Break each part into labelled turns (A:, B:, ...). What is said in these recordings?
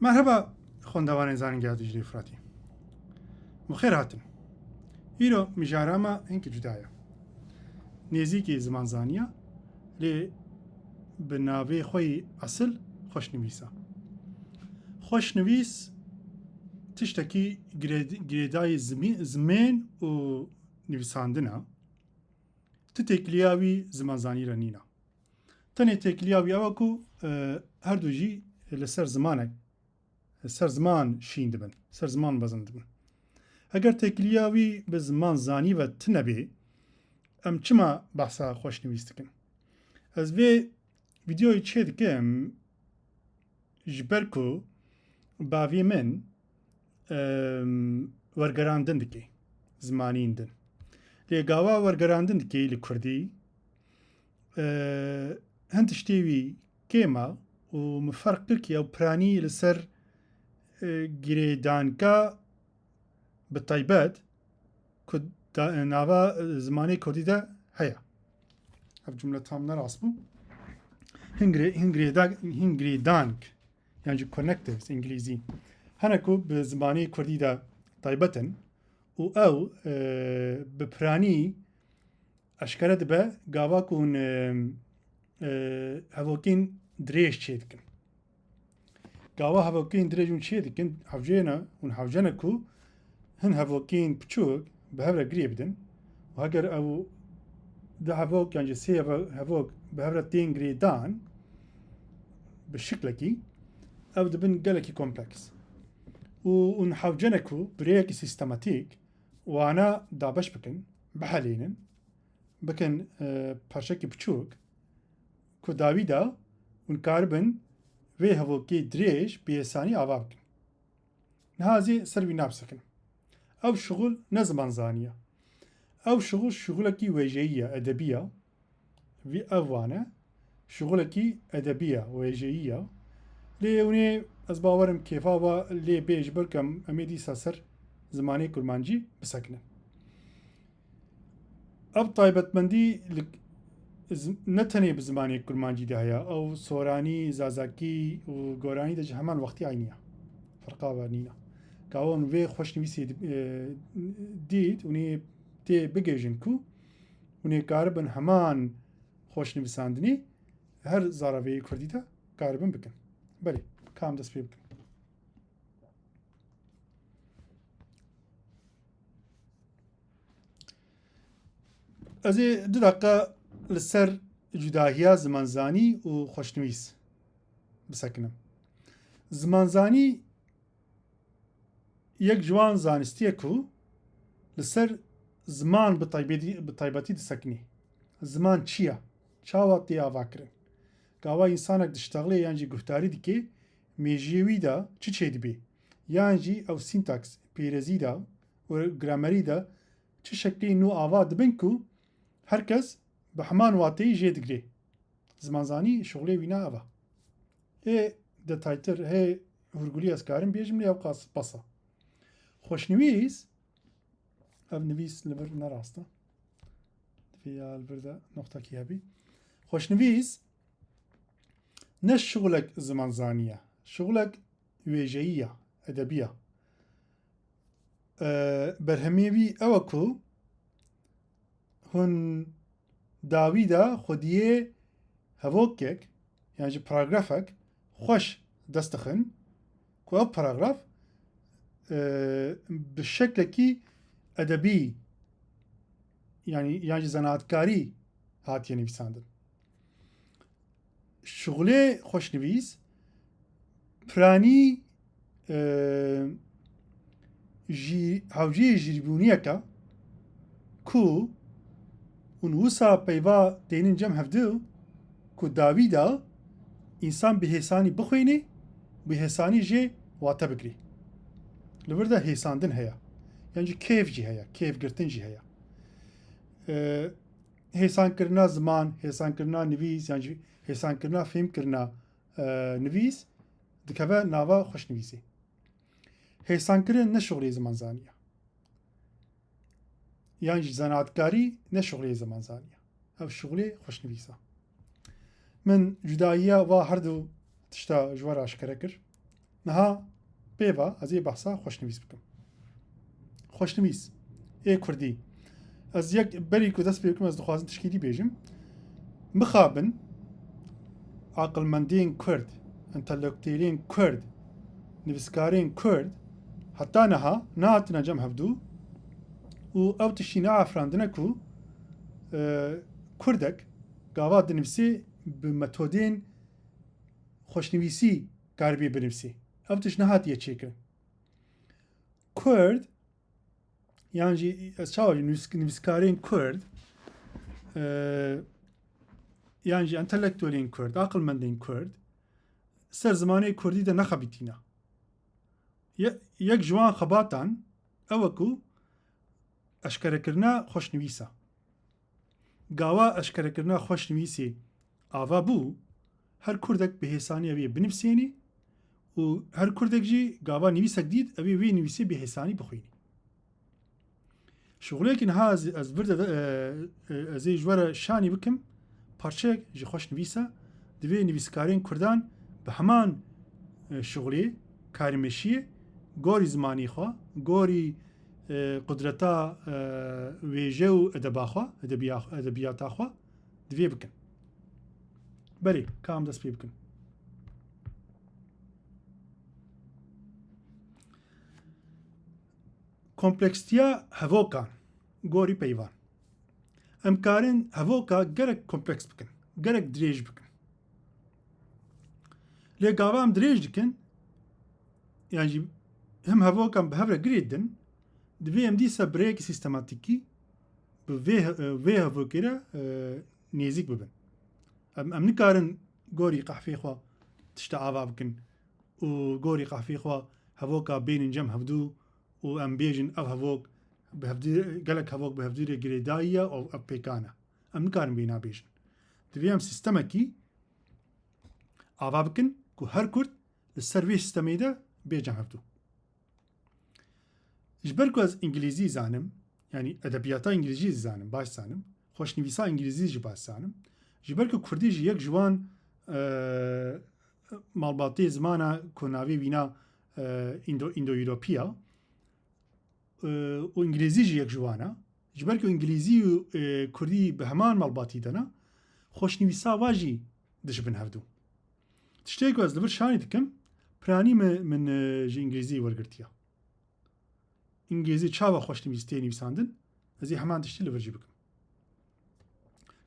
A: مرحبا خوندوان زانینگا دجلی فراتی بخیر هاتن ایرو مجارما هنك جدايا نزيكي زمان زانية لي بناوي خوي أصل خوش نويسا خوش نويس تشتكي جريداي زمين و نويساندنا تتكلياوي زمان زاني رنينا تاني تكلياوي اوكو هردو جي لسر زمانك سر زمان شین دبن سر زمان بزن دبن اگر تکلیاوی به زمان زانی و تنبی ام چما بحثا خوش نویست کن از وی ویدیوی چه دکم جبرکو باوی من ورگراندن دکی زمانین دن لگاوا ورگراندن دکی لکردی هنتشتیوی کیما و مفرق کرکی او پرانی لسر گریدانکا بتایبەت ناوا زمانی کردی ده هیا اف جمله تام نراست بو هنگریدانک یعنی connectives انگلیزی هنکو به زمانی کردی ده تایبەتن و او بپرانی اشکره دبه گاوا کن هفوکین دریش چید کن گاوا هفوکین دریجون چید کن هفجینا و هفجنا کو هن هفوکین بچوک به هفره گریه بدن و اگر او ده هفوک یعنی سی هفوک به هفره تین گریه دان بالشكل كي او دبن قالكي كومبلكس و هفجنا کو بريك سيستماتيك وانا دابش بكن بحالين بكن پارشاكي بچوك كو داويدا ونكاربن وی هفوکی دریش بیسانی آواب کن نهازی سر بی نابسکن او شغل نزمان زانیه او شغلکی ویجهیه ادبیه وی اوانه شغلکی ادبیه ویجهیه لیونه از باورم کیفا و لی بیج برکم امیدی سر زمانی کرمانجی بسکنه اب طایبت مندی نتنی بزمانی کرمانجی ده هیا او سورانی زازاکی و گورانی ده همان وقتی عینیه فرقا و نینا کاون وی خوش نویسی دید ونی تی بگیجن کو ونی کاربن همان خوش نویساندنی هر زاراوی کردی ده کاربن بکن بله کام دست پی بکن از دو دقیقه لسر جداهیا زمانزانی و خوشنویس بسکنم زمانزانی یک جوان زانستیه کو لسر زمان بطایبتی دسکنی زمان چیه؟ چاواتی آوا کرن گاوا انسانک دشتغلی یعنی گفتاری دیگه میجیوی دا چه دبی یعنی او سینتاکس پیرزی دا و گرامری دا چه شکلی نو آوا دبن کو هرکس به همان واتی جد گری زمانزانی شغلی وینا آوا دتایتر هرگولی از کارم بیجم لی اوقاس بسا خوشنویس اف نویس لبر نراسته في البرده نقطة كيابي خوشنویس نش شغلك زمانزانية شغلك ويجية أدبية برهميوي أوكو هن داویدا خودیه هفوکک یعنی پاراگرافک خوش دستخن که او پاراگراف بالشكل كي أدبي يعني زناتكاري هاتي نویساندن شغله خوش نویس پرانی هاوجي جريبونية كا كو ونوسا پیوا دینن جم هفدو کو داویدا انسان به حسانی بخوینه به حسانی جه واتا بگری لورده حساندن هیا یعنی کیف جی هیا کیف گرتن جی هیا حسان کرنا زمان حسان کرنا نویس یعنی حسان کرنا فهم کرنا نویس دکوه ناوا خوش نویسی حسان کرن نشغلی زمان زانیه یعنی زناتکاری نه شغلی زمان زانیه او شغلی خوشنویسه من جداییه و هر دو تشتا جوار اشکره کر نها بيفا ازي بحثا خوشنويس بكم خوشنويس اي كردي از يك بري كو دست بكم از دخوازن تشكيلي بيجم مخابن عقل مندين كرد انتلكتيلين كرد نفسكارين كرد حتى نها ناتنا جم هفدو و او تشينا عفراندنكو كردك قاوات نفسي بمتودين خوشنويسي قاربي بنفسي او تشنهات يتشيكن كرد يعني شاوي نفسكارين كرد يعني انتلكتوالين كرد عقل مندين كرد سر زمانه كردي ده نخبيتينا يك جوان خباتان اوكو اشکرکرنا خوشنویسا گاوا اشکرکرنا خوشنویسی آوا بو هر کردک به حسانی اوی بنفسینی و هر کردک جی گاوا نویسک دید اوی وی نویسی به حسانی بخوینی شغله که نها از ورد از جوار شانی بکم پارچه جی خوشنویسا دوی نویسکارین کردان به همان شغلی کارمشی گوری زمانی خوا گوری قدرتا ویژه و ادبیات خوا دوی بکن بری کام دست پی بکن کمپلکسیتیا هفوکان گوری پیوان امکارن هفوکا گرک کمپلکس بکن گرک دریج بکن لگاوام دریج دکن یعنی هم هفوکان به هفره گریدن دوی ام دیسا بریک سیستماتیکی به هفوکیره نیزیک ببن ام نکارن گوری قحفی خوا تشتا آوا بکن و گوری قحفی خوا هفوکا بین جم هفدو و ام بیجن او هفوک گلک هفوک به هفدوری گریداییه او اب پیکانه ام نکارن بینا بیجن دوی ام سیستمکی آوا بکن که هر کرد لسروی سیستمی ده بیجن هفدو جبركو از انجليزي زانم يعني ادبياتا انجليزي زانم باش زانم خوشنويسا انجليزي جي باش زانم جبركو كردي جي يك جوان مالباتي زمانا كوناوي وينا اندو يوروبيا و انجليزي جي يك جوانا جبركو انجليزي و كردي بهمان مالباتي دنا خوشنويسا واجي دجبن هفدو تشتيكو از لبر شاني دكم براني من جي انجليزي ورگرتيا انگلیزی چاوا خوشنویستی نویساندن ازی همان تشتی لورجی بکن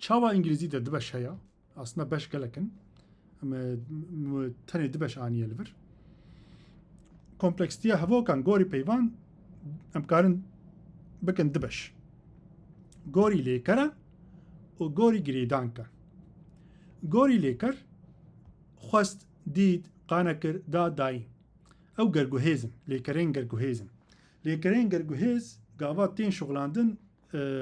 A: چاوا انگلیزی ده دبش هیا اصلا بش گلکن اما تنی دبش آنیه لور کمپلکسیتیا هفوکان گوری پیوان امکارن بکن دبش گوری لیکره و گوری گریدان کن گوری لیکر خواست دید قانکر دا داین او گرگوهیزن لیکرین گرگوهیزن لیکرین گرگوهیز گاوات تین شغلاندن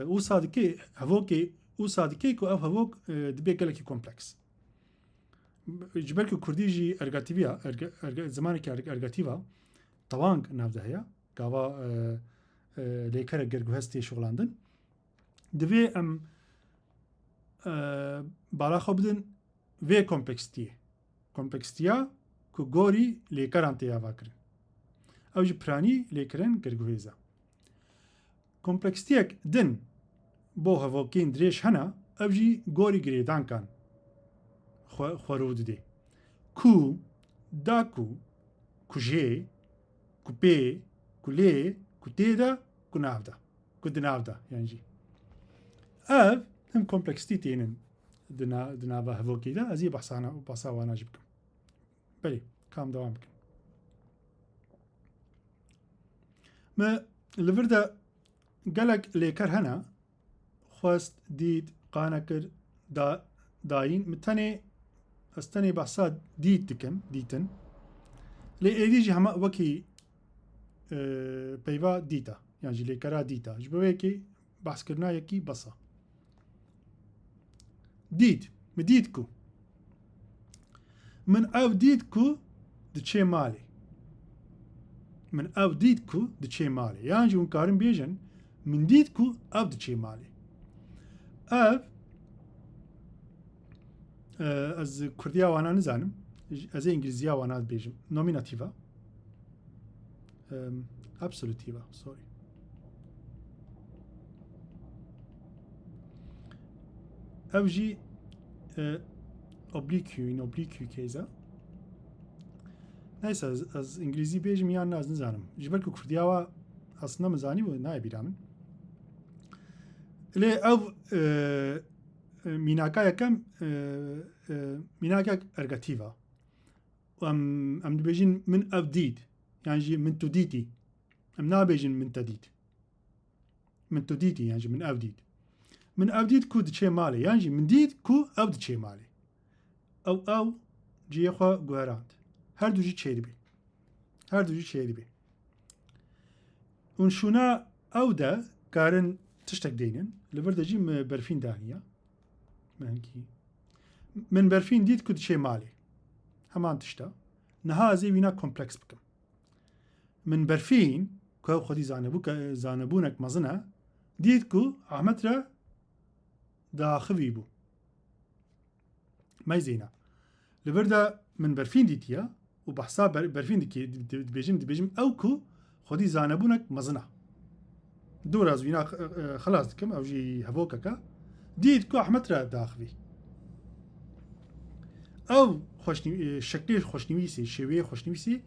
A: او صادقی هفوکی او صادقی کو اف هفوک دبی گلکی کمپلکس جبرکو کردی جی ارگاتیویا زمانی که ارگاتیوا توانگ نافده هیا گاوا لیکر گرگوهیز تی شغلاندن دوی ام بالا خو بدن وی کمپلکسیتیا کو گوری لیکران تی آوا کرن او جی پرانی لیکرن گرگوهیزا کمپلکسیتیک دن بو هفوکین دریش هنا او جی گوری گریدان کن خورود دی کو داکو کجه کوپی کولی کوتیدا کنافدا کدنافدا یعنی جی اف هم کمپلکسیتی تینن دناوا هفوکی دا ازی بحثا وانا جبکم بلی کام دوام بکن ما لوردا قالك ليكر هنا خواست ديد قانكر داين متني استني بحصاد ديد تكم ديتن لإيديجي هما وكي بيوا ديتا يعني ليكرا ديتا جبويكي بحث كرنا يكي بصا ديد مديدكو من او ديدكو دچه مالي من او ديدكو دچه مالي يعني جون كارم بيجن من ديدكو او دچه مالي او از کردیا وانا نزانم از انگلیزی وانات بیجم نومیناتیوا ابسولوتیوا سوری او جی اوبلیکیو این اوبلیکیو کیزا نایس از انگلیزی بیجم یان ناز نزانم جبر کو کردیاوا اصلا مزانی و نای بیرامن لی او میناکا یکم میناکا ارگاتیوا ام بیجین من او دید يعني جي من تديتي ام نابيجن من تديت من تديتي يعني من أوديد من أوديد كو دشي مالي يعني جي من ديد كو أو دشي مالي أو جي أخوة قهرات هر دو جي تشيري بي هر دو جي تشيري بي ونشونا أو دا كارن تشتك دينن لبرد جي برفين دانية مهنكي من برفين ديد كو دشي مالي همان تشتا نها زي وينا كومبلكس بكم من برفين كو خدي زانبونك مزنه ديتكو احمد را داخوي بو ما زينه لبردا من برفين ديتيا وبحساب برفين دي بيجم اوكو خدي زانبونك مزنه دور از وينا خلاص كم او جي هبوكك ديتكو احمد را داخوي او خوشني شكل خوشنويسي شويه خوشنويسي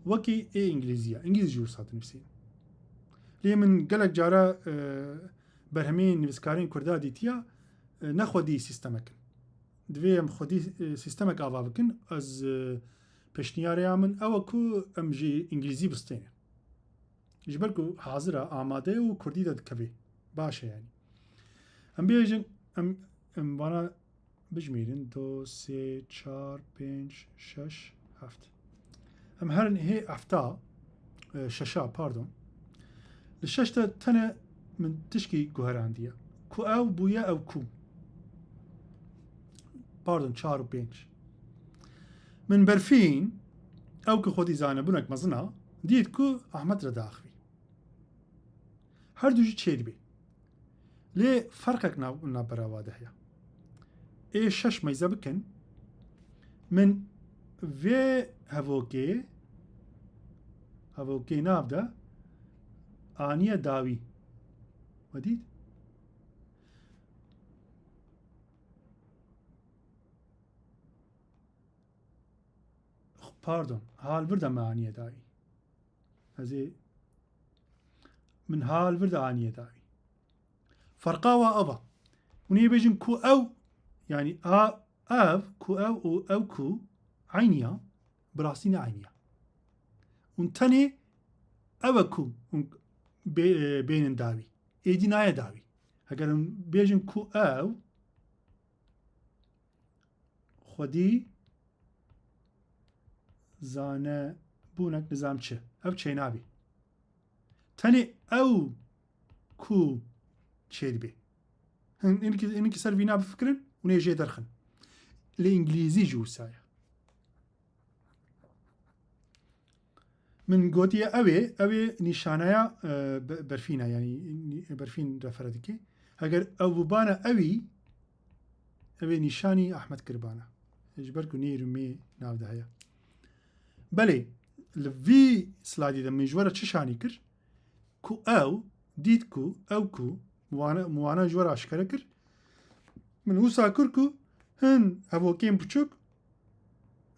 A: وكي اي انجليزيه انجليزي جو صات نفسي لي من قالك جارا برهمين نفسكارين كردا ديتيا نخودي سيستمك دوي ام خودي سيستمك افافكن از بشنياريا من او كو ام جي انجليزي بستين جبركو حاضره اماده و كردي دد كبي باشا يعني ام بيجن ام وانا بجميرن 2 3 4 5 6 7 ام هرن هي افتا شاشا باردون لشاشتا تنا من تشكي جوهراندية كو او بويا او كو باردون 4 و 5 من برفين او كو خودي زانبونك مزنا ديت كو احمد رداخوي هر دوجي تشيد بي لي فرقك نابرا واضح يا اي شش ميزة بكن من في هفوكي نابدا آنية داوي وديد باردون حال بردا ما آنية داوي هذه من حال بردا آنية داوي فرقاوا أبا وني بيجن كو أو يعني آف كو أو كو عينيا براسينا عينيا ونتني أبكو بين داوي إيدي نايا داوي هكذا بيجن كو أو خودي زانه بونك نظام چه أو چه نابي تاني أو كو چه بي إنك سر فينا بفكرن ونيجي درخن الإنجليزي جو سايا من قوتيا أوي نشانايا برفينا يعني برفين رفردكي هاگر أو بانا أوي نشاني أحمد كربانا اجبركو نيرو مي ناو دهيا بلي لفي سلايدي دا مجورة چشاني كر كو أو ديد كو أو كو موانا جورة أشكرا كر من وسا كركو هن هفوكين بچوك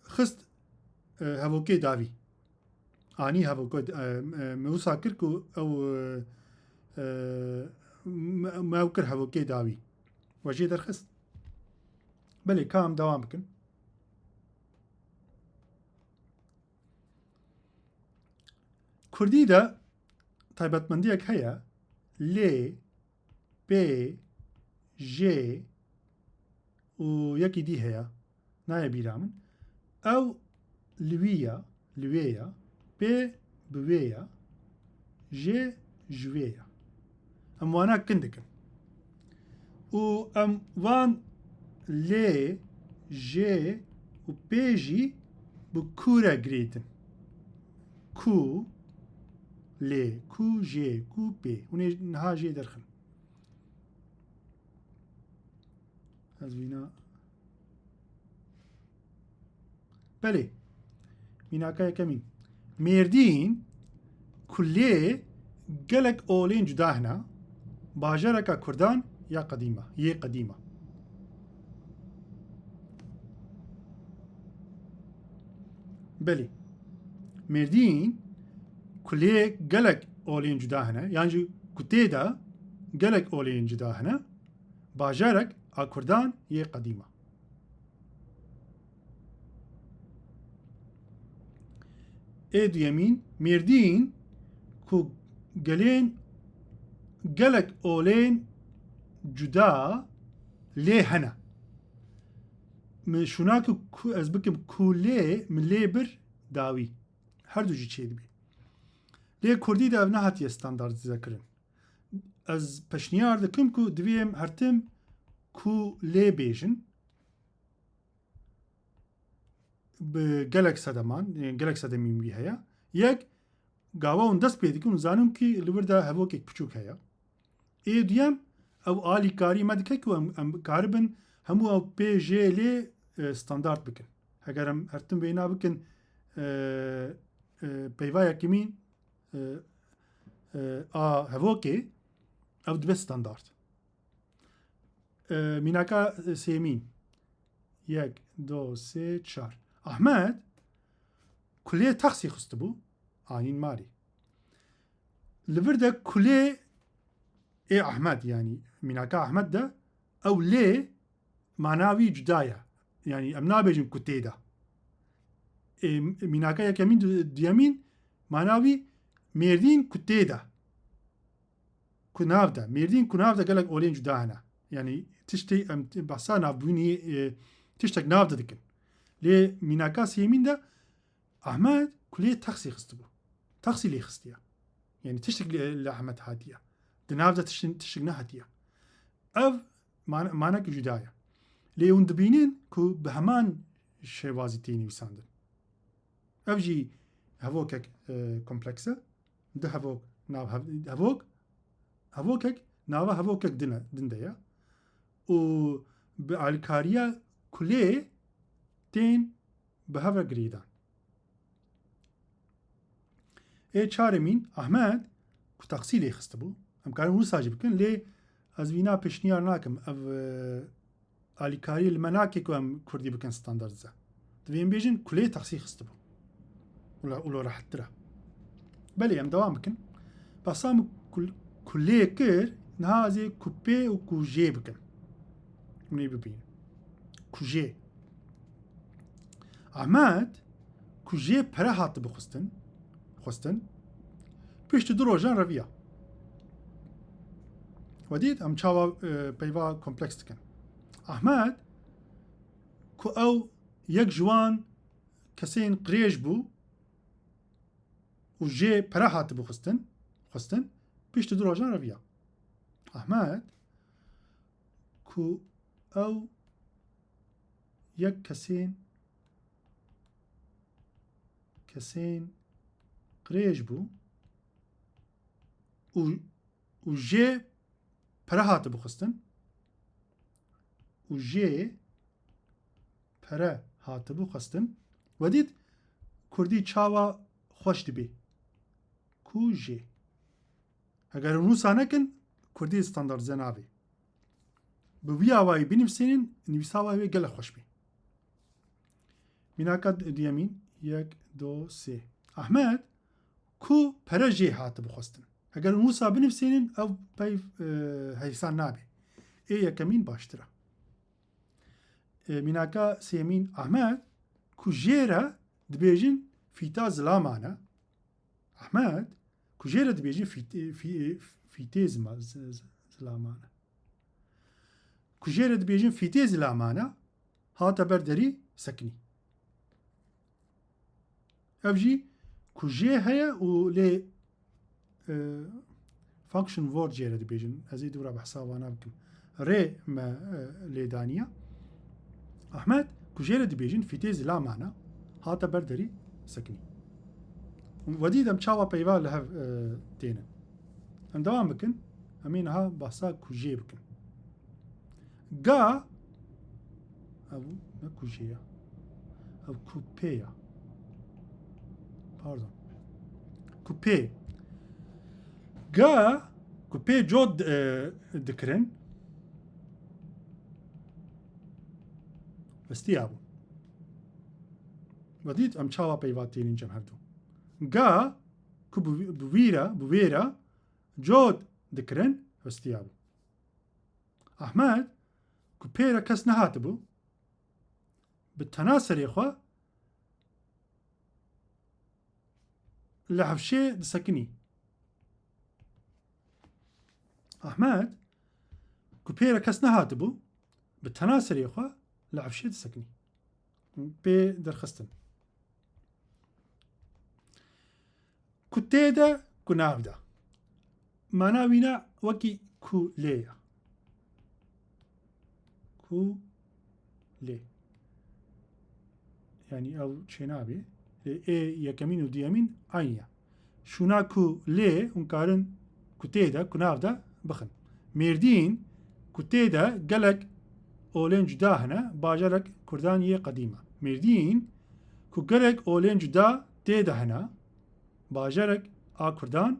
A: خست هفوكي داوي آني هفوكو موسا كركو أو ما وكر هفوكي داوي وجي درخست بلي كام دوام بكن كردي دا طيبت منديك هيا لي بي جي و يكي دي هيا نايا بيرامن أو لويا بي بويا جي جويا أم وانا كندكن و أم وان لي جي و بيجي بكورا جريتن كو لي كو جي كو بي ونها جي درخن هزوينا بله میناکە یەکەمین مێردین کولێ gelek olên cuda hene bajareka Kurdan ya qedîma yê qedîma belê mêrdîn kulê gelek olên cuda hene yan jî ku tê de gelek olên cuda hene bajarek a Kurdan yê qedîma ê duyemîn mêrdîn ku gelên gelek olên cuda lê hene min şûnakî ku ez bikim ku lê min lê bir dawî her du jî çê dibe lê Kurdî de ev nehatiye standardîzekirin ez peşniyar dikim ku divê em her tim ku lê bêjin bi gelek sedeman gelek sedemîn wî heye yek gava hûn dest pê dikin û zanin kî li wir de hevokek piçûk heye ê duyem ew alîkarî me dike ku em karibin hemû ew pê jê lê standard bikin heger em her tim wêna bikin peyva yekemîn a hevokê ew dibe standard mînaka sêmîn 1 2 3 4 Ahmed kulê texsî xistibû anîn marî li vir de kulê ê Ahmed yanî mînaka Ahmed de ew lê mana wî cuda ye yanî em nabêjin ku tê de mînaka yekemîn duyemîn mana wî mêrdîn ku tê de ku nav de mêrdîn ku nav de gelek olên cuda hene yanî tiştê em behsa navbûnî tiştek nav de dikin lê mînaka sêmîn de Ahmed kulê texsî xistibû texsî lê xistiye yanî tiştek li Ahmed hatiye di nav de tiştek nehatiye ev manekî cuda ye lê hûn dibînin ku bi heman şêwazî tê nivîsandin ev jî hevokek kompleks e di hevok nav hevokek nava hevokek din de ye û bi alîkariya kulê tên bi hev re girêdan ê çaremîn Ahmed ku texsî lê xistibû em karin wisa jî bikin lê ez vîna pêşniyar nakim ev alîkariyê li me nake ku em Kurdî bikin standardize divê em bêjin kulê texsî xistibû û rehettir e belê em dewam bikin behsa min kulê kir niha ez ê ku pê û ku jê bikim hûn ê bibînin ku jê Ahmed ku jê pere hatibû xwestin piştî du rojan reviya wedît em çawa peyva kompleks dikin Ahmed ku ew yek ji wan kesên qirêj bû û jê pere hatibû xwestin piştî du rojan reviya Ahmed ku ew yek kesên qirêj bû û jê pere hatibû xwestin û jê pere hatibû xwestin wedît Kurdî çawa xweş dibe ku jê heger hûn wisa nekin Kurdî standardize nabe bi wî awayî binivîsînin nivîsa wa wê gelek xweş be mînaka duyemîn 1 2 3 Ahmed ku pere jê hatibû xwestin heger hûn wisa binivîsînin ew peyv heysan nabe ê yekemîn baştir e mînaka sêmîn Ahmed ku jê re dibêjin fîta zilaman e Ahmed ku jê re dibêjin fîtê zilaman e ku jê re dibêjin fîtê zilaman e hate ber derî sekinî ev jî ku jê heye û lê function word jê re dibêjin ez ê dûra behsa wana bikim rê me lêdaniye Ahmed ku jê re dibêjin fîtê zilaman e hate ber derî sekinî wedî dem çawa peyva li hev tênin em dewam bikin em ê niha behsa ku jê bikin ga ew ne ku jê ye او کوپەیە pardon کوپێ گا کوپێ جۆ دکرن وەستیا بوو وەدیت ئەم چاوا پەیواتێنین جەم هەردوو گا کو بوێرە جۆ دکرن وەستیا بوو ئەحمەد کوپێرە کەس نەهات بوو بتەنا سەرێخوا لە هەفشێ دسەکنی ئەحمەد کوپێرە کەس نەهات بوو بتەنا سەرێخوا لە هەفشێ دسەکنی پێ دەرخستن کوتێدە کوناودا ماناوینە وەکی کولێیە کولێ یعنی ئەو چێنابێ ئێ یەکەمین و دیەمین ئاینە شونا کولێ ئونکارن کوتێدە کوناودا بخن مێردین کوتێدە گەلک ئۆلێن جودا هەنە باژەرێک کوردان یێ قەدیمە مێردین کو گەلک ئۆلێن جودا تێدە هەنە باژەرێک ئا کوردان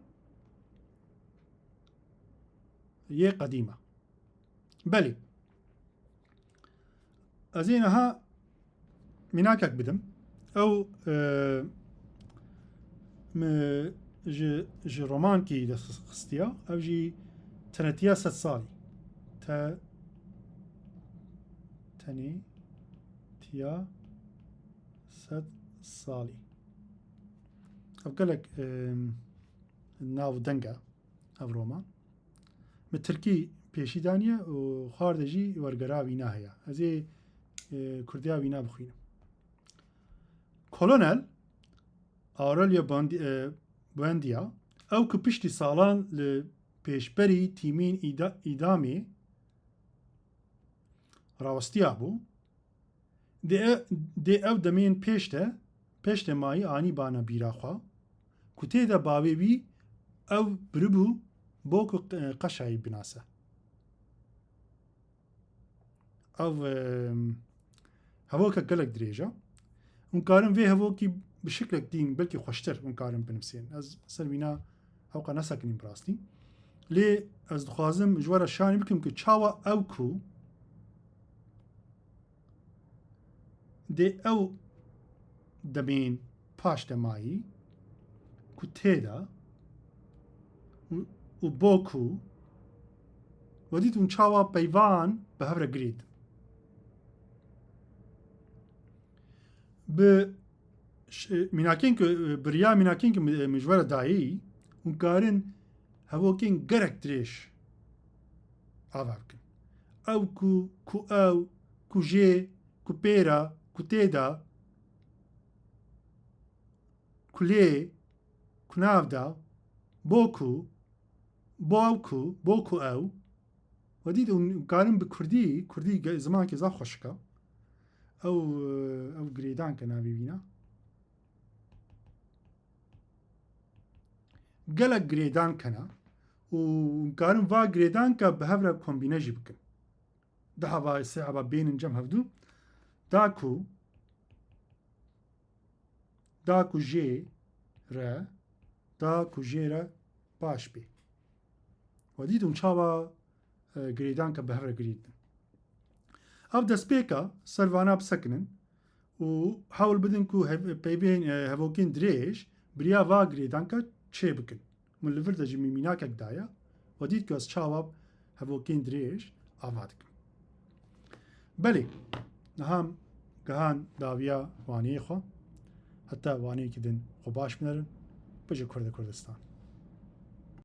A: یێ قەدیمە بەلی ئەزێنەها میناکەک بدەم ئەو ji romankî destxistiya ew jî tenetiya sed salî tenêtiya sed salî ev gelek nav deng e ev roman bi tirkî pêşî daniye û xwar de jî wergera wîna heye ez ê kurdiya wîna bixwînim kolonel Aurelio Buendia ew ku piştî salan li pêşberî tîmên îdamê rawestiya bû dê ew demên pêş de mayî anî bana bîra xwe ku tê de bavê wî ew biribû bo ku qeşayî binase ev hevokek gelek dirêj e hûn karin vê hevokî bi şiklek dîn belkî xweştir hûn karin binivîsên ez ser wîna hewqa nesekinîm bi rastî lê ez dixwazim ji we re şanî bikim ku çawa ew ku dê ew demên paş de mayî ku têda û bo ku wedît hûn çawa peyvan bi hev re girî din bi mînakên ku biriya mînakên ku min ji we re dayî hûn karin hevokên gerek dirêj ava bikin ew ku ew ku jê ku pêra ku têda ku lê ku navda bo ku bo ew ku bo ku ew wedît hûn karin bi kurdî zimankê za xweşik e ew girêdanke navê wîna gelek girêdankena û karin va girêdanka bi hev re kombîne jî bikin di heva sê heva bêhnin cem hevdû da ku jê re baş bê wedît hûn çawa girêdanka bi hev re girî din ev destpêka ser vana bisekinin û hewl bidin ku peyvên hevokên dirêj biriya va girêdanka çê bikin min li vir de jî mînakek daye wedît ku ez çawa hevokên dirêj ava dikim belê niha gihan dawiya waniyê xwe heta waneyekî din xwe baş binerin bijî Kurdistan